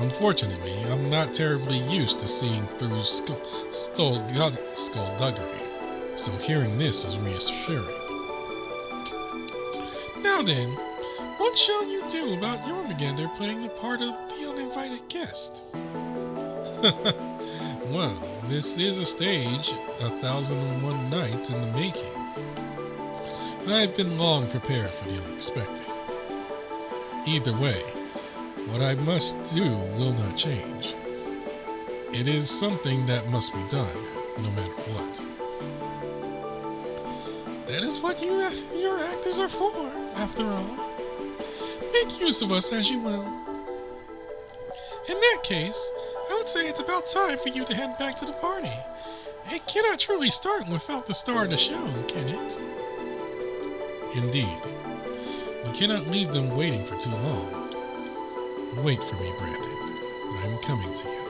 Unfortunately, I'm not terribly used to seeing through skullduggery, so hearing this is reassuring. Now then, what shall you do about Jormungandr playing the part of the uninvited guest? Well, this is a stage, 1,001 nights in the making. I've been long prepared for the unexpected. Either way, what I must do will not change. It is something that must be done, no matter what. That is what your actors are for, after all. Make use of us as you will. In that case, I would say it's about time for you to head back to the party. It cannot truly start without the star of the show, can it? Indeed. We cannot leave them waiting for too long. Wait for me, Brandon. I'm coming to you.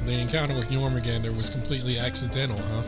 The encounter with Jormungandr was completely accidental, huh?